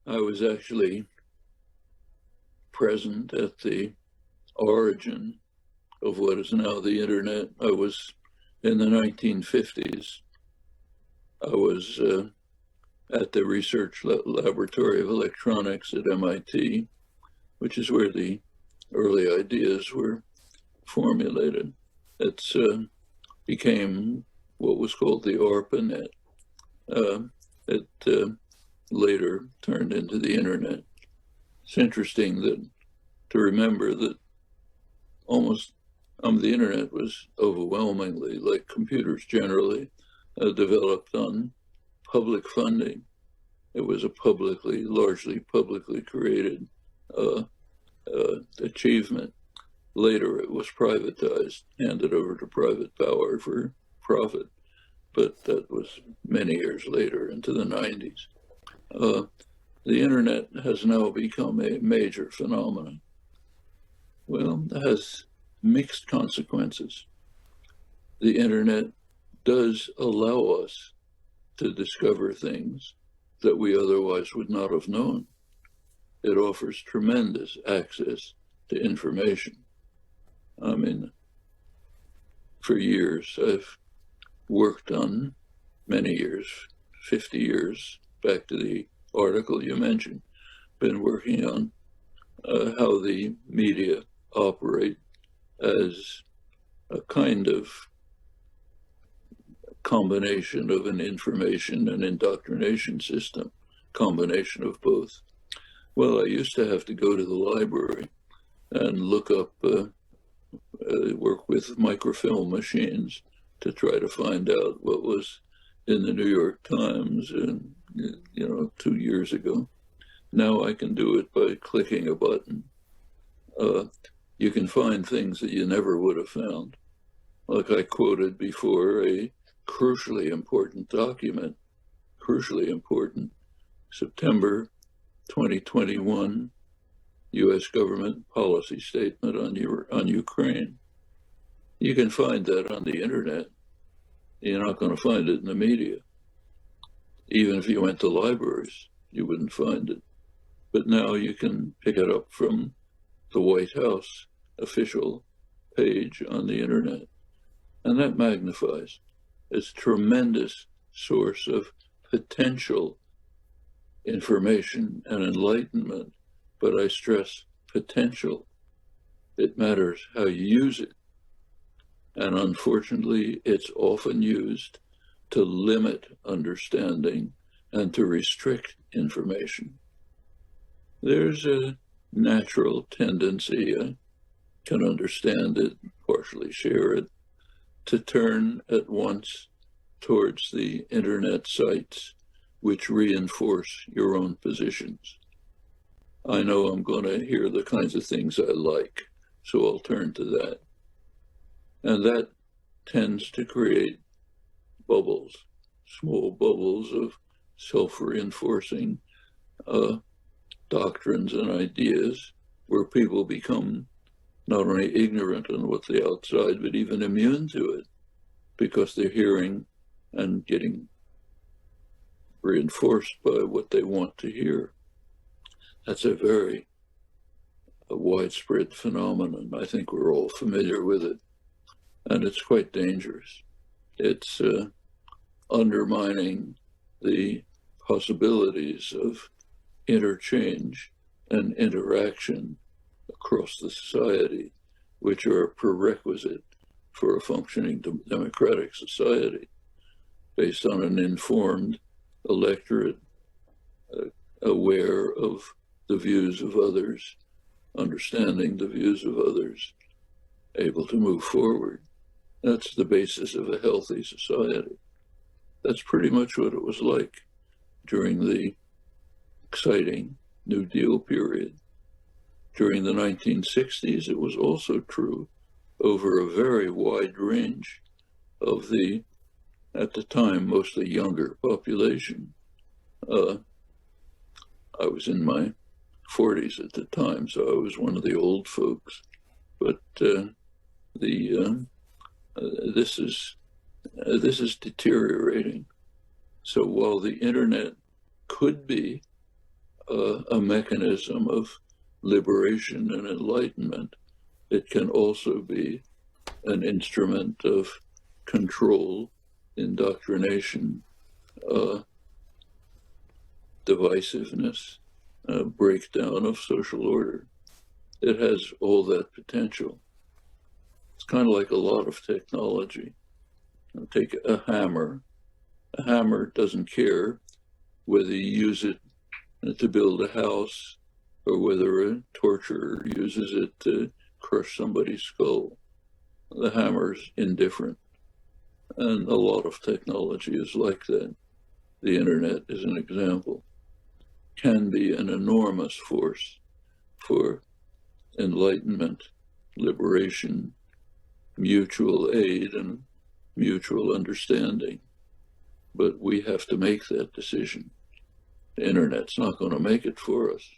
I was actually present at the origin of what is now the internet. I was in the 1950s. I was at the Research Laboratory of Electronics at MIT, which is where the early ideas were formulated. It became what was called the ARPANET. It later turned into the internet. It's interesting to remember that almost the internet was overwhelmingly, like computers generally, developed on public funding. It was a largely publicly created achievement. Later, it was privatized, handed over to private power for profit, but that was many years later, into the 90s. The internet has now become a major phenomenon. Well, it has mixed consequences. The internet does allow us to discover things that we otherwise would not have known. It offers tremendous access to information. I mean, for years, I've worked on many years, 50 years, back to the article you mentioned, been working on how the media operate as a kind of combination of an information and indoctrination system, combination of both. Well, I used to have to go to the library and look up, work with microfilm machines to try to find out what was in the New York Times, 2 years ago. Now I can do it by clicking a button. You can find things that you never would have found. Like I quoted before, a crucially important document, September 2021 U.S. government policy statement on Ukraine. You can find that on the internet. You're not going to find it in the media. Even if you went to libraries, you wouldn't find it. But now you can pick it up from the White House official page on the internet. And that magnifies. It's a tremendous source of potential information and enlightenment, but I stress potential. It matters how you use it. And unfortunately, it's often used to limit understanding and to restrict information. There's a natural tendency, I can understand it, partially share it, to turn at once towards the internet sites which reinforce your own positions. I know I'm going to hear the kinds of things I like, so I'll turn to that. And that tends to create bubbles, small bubbles of self-reinforcing doctrines and ideas where people become not only ignorant on what's the outside, but even immune to it because they're hearing and getting reinforced by what they want to hear. That's a very widespread phenomenon. I think we're all familiar with it. And it's quite dangerous. It's undermining the possibilities of interchange and interaction across the society, which are a prerequisite for a functioning democratic society based on an informed electorate, aware of the views of others, understanding the views of others, able to move forward. That's the basis of a healthy society. That's pretty much what it was like during the exciting New Deal period. During the 1960s, it was also true over a very wide range of the, at the time, mostly younger population. I was in my 40s at the time, so I was one of the old folks. But this is deteriorating. So while the internet could be a mechanism of liberation and enlightenment. It can also be an instrument of control, indoctrination, divisiveness, breakdown of social order. It has all that potential. It's kind of like a lot of technology. Take a hammer. A hammer doesn't care whether you use it to build a house or whether a torturer uses it to crush somebody's skull. The hammer's indifferent. And a lot of technology is like that. The internet is an example. Can be an enormous force for enlightenment, liberation, mutual aid, and mutual understanding. But we have to make that decision. The internet's not going to make it for us.